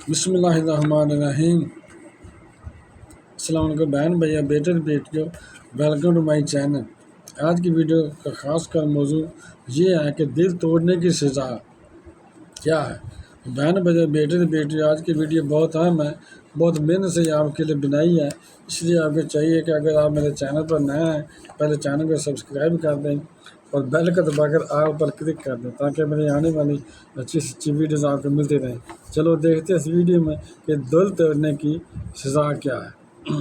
بسم اللہ الرحمن الرحیم۔ السلام علیکم بہن بھیا بیٹے بیٹیوں، ویلکم ٹو مائی چینل۔ آج کی ویڈیو کا خاص کر موضوع یہ ہے کہ دل توڑنے کی سزا کیا ہے۔ بہن بھیا بیٹے بیٹیوں، آج کی ویڈیو بہت اہم ہے، بہت محنت سے آپ کے لیے بنائی ہے، اس لیے آپ کو چاہیے کہ اگر آپ میرے چینل پر نئے ہیں پہلے چینل کو سبسکرائب کر دیں اور بیل کا دبا کر آل پر کلک کر دیں تاکہ میری آنے والی اچھی سے اچھی ویڈیوز آپ کو ملتی رہیں۔ چلو دیکھتے ہیں اس ویڈیو میں کہ دل توڑنے کی سزا کیا ہے۔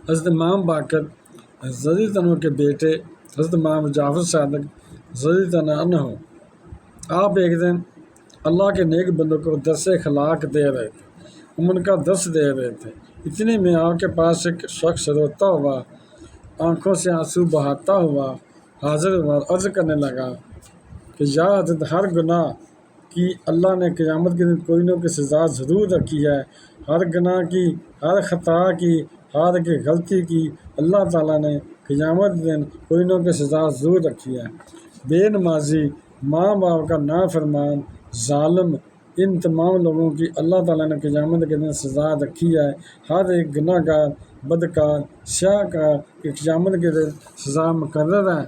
حضرت امام باقر رضی اللہ عنہ کے بیٹے حضرت امام جعفر صادق رضی اللہ عنہ آپ ایک دن اللہ کے نیک بندوں کو درس اخلاق دے رہے تھے، ان کا درس دے رہے تھے۔ اتنے میں آپ کے پاس ایک شخص روتا ہوا، آنکھوں سے آنسو بہاتا ہوا حاضر ہوا اور عرض کرنے لگا کہ یا حضرت، ہر گناہ کی اللہ نے قیامت کے دن کوئی نہ کوئی سزا ضرور رکھی ہے۔ ہر گناہ کی، ہر خطا کی، ہر کی غلطی کی اللہ تعالیٰ نے قیامت کے دن کوئی نہ کوئی سزا ضرور رکھی ہے۔ بے نمازی، ماں باپ کا نافرمان، ظالم، ان تمام لوگوں کی اللہ تعالیٰ نے قیامت کے دن سزا رکھی ہے۔ ہر ایک گناہ گار، بدکار، سیاہ کار کی قیامت کے دن سزا مقرر ہے،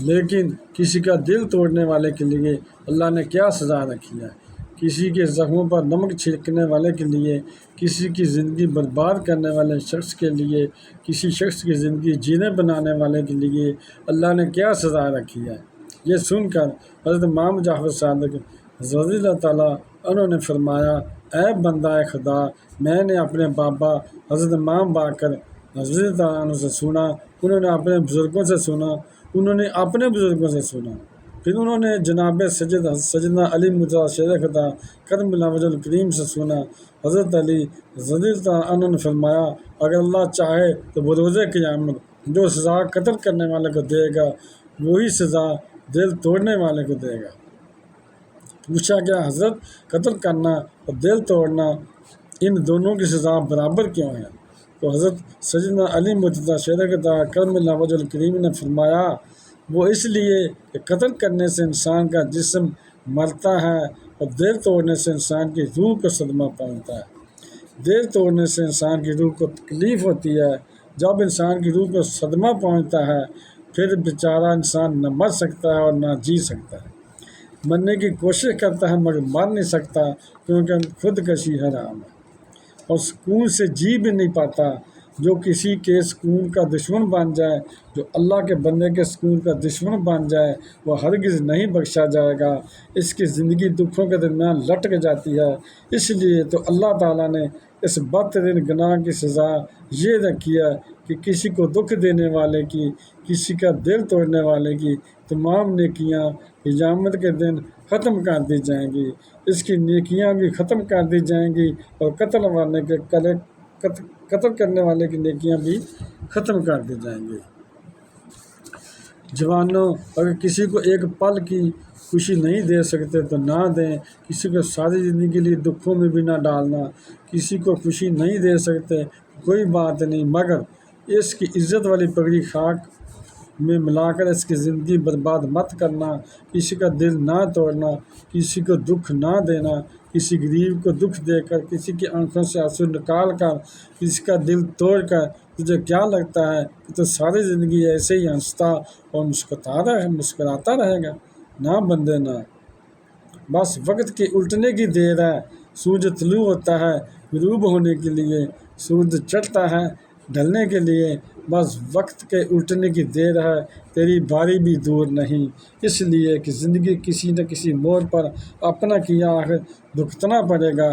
لیکن کسی کا دل توڑنے والے کے لیے اللہ نے کیا سزا رکھی ہے؟ کسی کے زخموں پر نمک چھڑکنے والے کے لیے، کسی کی زندگی برباد کرنے والے شخص کے لیے، کسی شخص کی زندگی جینے بنانے والے کے لیے اللہ نے کیا سزا رکھی ہے؟ یہ سن کر حضرت امام جعفر صادق رضی اللہ تعالیٰ عنہ نے فرمایا، اے بندہ خدا، میں نے اپنے بابا حضرت امام باقر رضی اللہ عنہ سے سنا، انہوں نے اپنے بزرگوں سے سنا، انہوں نے اپنے بزرگوں سے سنا، پھر انہوں نے جناب سیدنا علی مرتضیٰ شیر خدا کرم اللہ وجہ الکریم سے سنا۔ حضرت علی رضی اللہ عنہ نے فرمایا، اگر اللہ چاہے تو بروز قیامت جو سزا قتل کرنے والے کو دے گا وہی سزا دل توڑنے والے کو دے گا۔ پوچھا کیا حضرت، قتل کرنا اور دل توڑنا ان دونوں کی سزا برابر کیوں ہے؟ تو حضرت سیدنا علی مرتضیٰ شیر خدا کرم اللہ وجہ الکریم نے فرمایا، وہ اس لیے کہ قتل کرنے سے انسان کا جسم مرتا ہے اور دل توڑنے سے انسان کی روح کو صدمہ پہنچتا ہے۔ دل توڑنے سے انسان کی روح کو تکلیف ہوتی ہے۔ جب انسان کی روح کو صدمہ پہنچتا ہے پھر بیچارہ انسان نہ مر سکتا ہے اور نہ جی سکتا ہے۔ مرنے کی کوشش کرتا ہے مگر مر نہیں سکتا کیونکہ خودکشی حرام ہے، اور سکون سے جی بھی نہیں پاتا۔ جو کسی کے سکون کا دشمن بن جائے، جو اللہ کے بندے کے سکون کا دشمن بن جائے، وہ ہرگز نہیں بخشا جائے گا۔ اس کی زندگی دکھوں کے درمیان لٹک جاتی ہے۔ اس لیے تو اللہ تعالیٰ نے اس بدترین گناہ کی سزا یہ رکھی ہے کہ کسی کو دکھ دینے والے کی، کسی کا دل توڑنے والے کی تمام نیکیاں قیامت کے دن ختم کر دی جائیں گی، اس کی نیکیاں بھی ختم کر دی جائیں گی اور قتل کرنے والے کی نیکیاں بھی ختم کر دی جائیں گی۔ جوانوں، اگر کسی کو ایک پل کی خوشی نہیں دے سکتے تو نہ دیں، کسی کو ساری زندگی کے لیے دکھوں میں بھی نہ ڈالنا۔ کسی کو خوشی نہیں دے سکتے کوئی بات نہیں، مگر اس کی عزت والی پگڑی خاک میں ملا کر اس کی زندگی برباد مت کرنا۔ کسی کا دل نہ توڑنا، کسی کو دکھ نہ دینا، کسی غریب کو دکھ دے کر، کسی کی آنکھوں سے آنسو نکال کر، کسی کا دل توڑ کر تجھے کیا لگتا ہے کہ تو ساری زندگی ایسے ہی ہنستا اور مسکراتا رہے گا؟ نہ بندے نہ، بس وقت کے الٹنے کی دیر ہے۔ سورج طلوع ہوتا ہے غروب ہونے کے لیے، سورج چڑھتا ہے ڈھلنے کے لیے، بس وقت کے الٹنے کی دیر ہے، تیری باری بھی دور نہیں۔ اس لیے کہ زندگی کسی نہ کسی موڑ پر اپنا کیا آخر بھگتنا پڑے گا،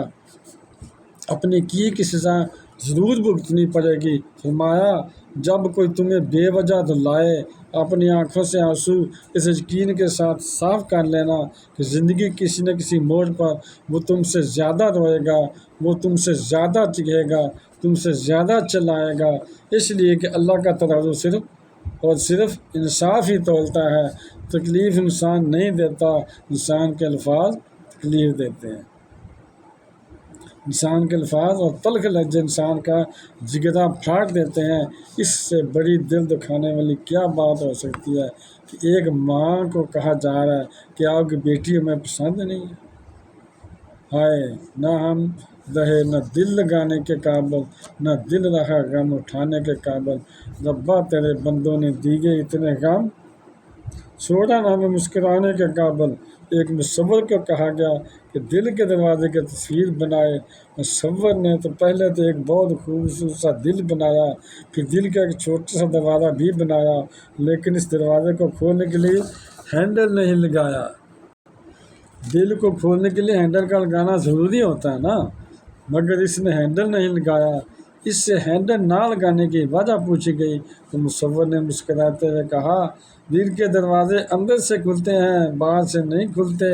اپنے کیے کی سزا ضرور بھگتنی پڑے گی۔ فرمایا، جب کوئی تمہیں بے وجہ دلائے، اپنی آنکھوں سے آنسو اس یقین کے ساتھ صاف کر لینا کہ زندگی کسی نہ کسی موڑ پر وہ تم سے زیادہ روئے گا، وہ تم سے زیادہ چکھے گا، تم سے زیادہ چلائے گا۔ اس لیے کہ اللہ کا ترازو صرف اور صرف انصاف ہی تولتا ہے۔ تکلیف انسان نہیں دیتا، انسان کے الفاظ تکلیف دیتے ہیں۔ انسان کے الفاظ اور تلخ لہجے انسان کا جگرا پھاڑ دیتے ہیں۔ اس سے بڑی دل دکھانے والی کیا بات ہو سکتی ہے کہ ایک ماں کو کہا جا رہا ہے کہ آپ کی بیٹی ہمیں پسند نہیں ہے۔ ہائے نہ ہم رہے نہ دل لگانے کے قابل، نہ دل رہا غم اٹھانے کے قابل، ربا تیرے بندوں نے دیے اتنے غم، چھوڑا نہ ہمیں مسکرانے کے قابل۔ ایک مصور کو کہا گیا کہ دل کے دروازے کی تصویر بنائے، مصور نے تو پہلے تو ایک بہت خوبصورت سا دل بنایا، پھر دل کا ایک چھوٹا سا دروازہ بھی بنایا، لیکن اس دروازے کو کھولنے کے لیے ہینڈل نہیں لگایا۔ دل کو کھولنے کے لیے ہینڈل کا لگانا ضروری ہوتا ہے نا، مگر اس نے ہینڈل نہیں لگایا۔ اس سے ہینڈل نہ لگانے کی وجہ پوچھی گئی تو مصور نے مسکراتے ہوئے کہا، دل کے دروازے اندر سے کھلتے ہیں، باہر سے نہیں کھلتے۔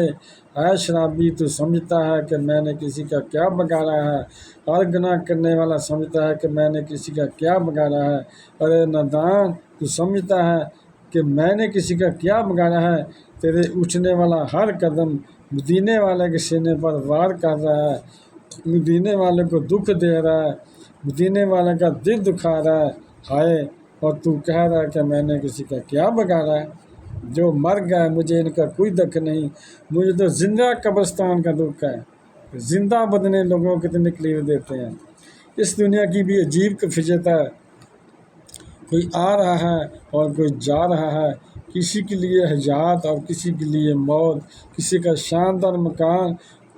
اے شرابی، تو سمجھتا ہے کہ میں نے کسی کا کیا بگاڑا ہے؟ ہر گناہ کرنے والا سمجھتا ہے کہ میں نے کسی کا کیا بگاڑا ہے؟ ارے نادان، تو سمجھتا ہے کہ میں نے کسی کا کیا بگاڑا ہے؟ تیرے اٹھنے والا ہر قدم مدینے والے کے سینے پر وار کر رہا ہے، مدینے والے کو دکھ دے رہا ہے، مدینے والے کا دل دکھا رہا ہے۔ ہائے، اور تو کہہ رہا ہے کہ میں نے کسی کا کیا بگاڑا ہے؟ جو مر گئے مجھے ان کا کوئی دکھ نہیں، مجھے تو زندہ قبرستان کا دکھ ہے۔ زندہ بدنے لوگوں کو کتنی تکلیف دیتے ہیں۔ اس دنیا کی بھی عجیب فطرت ہے، کوئی آ رہا ہے اور کوئی جا رہا ہے، کسی کے لیے حیات اور کسی کے لیے موت، کسی کا شاندار مکان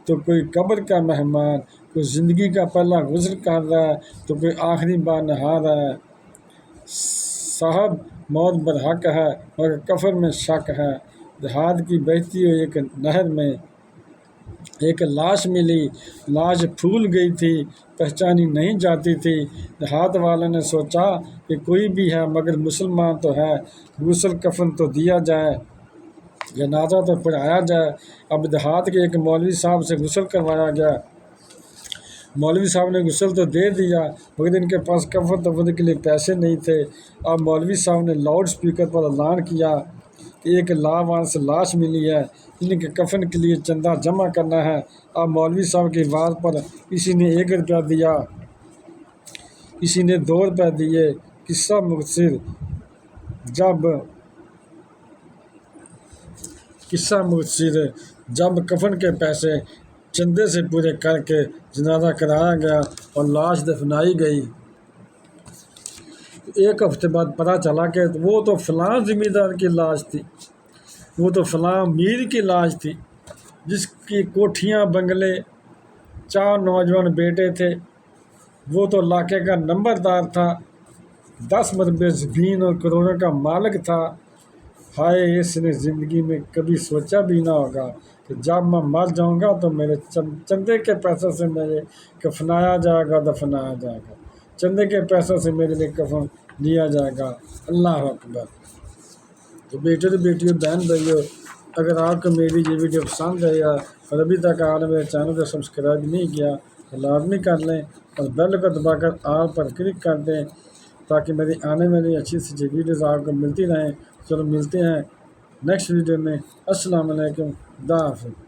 تو کوئی قبر کا مہمان، کوئی زندگی کا پہلا غسل کر رہا ہے تو کوئی آخری بار نہا رہا ہے۔ صاحب موت برحق ہے مگر کفن میں شک ہے۔ دیہات کی بہتی ہوئی ایک نہر میں ایک لاش ملی، لاش پھول گئی تھی، پہچانی نہیں جاتی تھی۔ دیہات والوں نے سوچا کہ کوئی بھی ہے مگر مسلمان تو ہے، غسل کفن تو دیا جائے، جنازہ تو پڑھایا جائے۔ اب دیہات کے ایک مولوی صاحب سے غسل کروایا گیا۔ مولوی صاحب نے غسل تو دے دیا مگر ان کے پاس کفن دفن کے لیے پیسے نہیں تھے۔ اب مولوی صاحب نے لاؤڈ سپیکر پر اعلان کیا کہ ایک لاوارث لاش ملی ہے، ان کے کفن کے لیے چندہ جمع کرنا ہے۔ اب مولوی صاحب کی آواز پر کسی نے 1 روپیہ دیا، کسی نے 2 روپے دیے۔ قصہ مختصر جب کفن کے پیسے چندے سے پورے کر کے جنازہ کرایا گیا اور لاش دفنائی گئی، 1 ہفتے بعد پتہ چلا کہ وہ تو فلاں زمیندار کی لاش تھی، وہ تو فلاں امیر کی لاش تھی جس کی کوٹھیاں بنگلے 4 نوجوان بیٹے تھے، وہ تو علاقے کا نمبردار تھا، 10 مربع زمین اور کروڑوں کا مالک تھا۔ ہائے، اس نے زندگی میں کبھی سوچا بھی نہ ہوگا کہ جب میں مر جاؤں گا تو میرے چندے کے پیسوں سے مجھے کفنایا جائے گا، دفنایا جائے گا، چندے کے پیسوں سے میرے لیے کفن لیا جائے گا۔ اللہ اکبر۔ تو بیٹے تو بیٹیوں، بہن بھائیوں، اگر آپ کو میری یہ ویڈیو پسند ہے اور ابھی تک آپ نے میرے چینل کو سبسکرائب نہیں کیا تو لازمی کر لیں اور بیل کو دبا کر آل پر کلک کر دیں تاکہ میری آنے والی اچھی سی ویڈیوز آپ کو ملتی رہیں۔ چلو ملتے ہیں نیکسٹ ویڈیو میں۔ السلام علیکم، خدا حافظ۔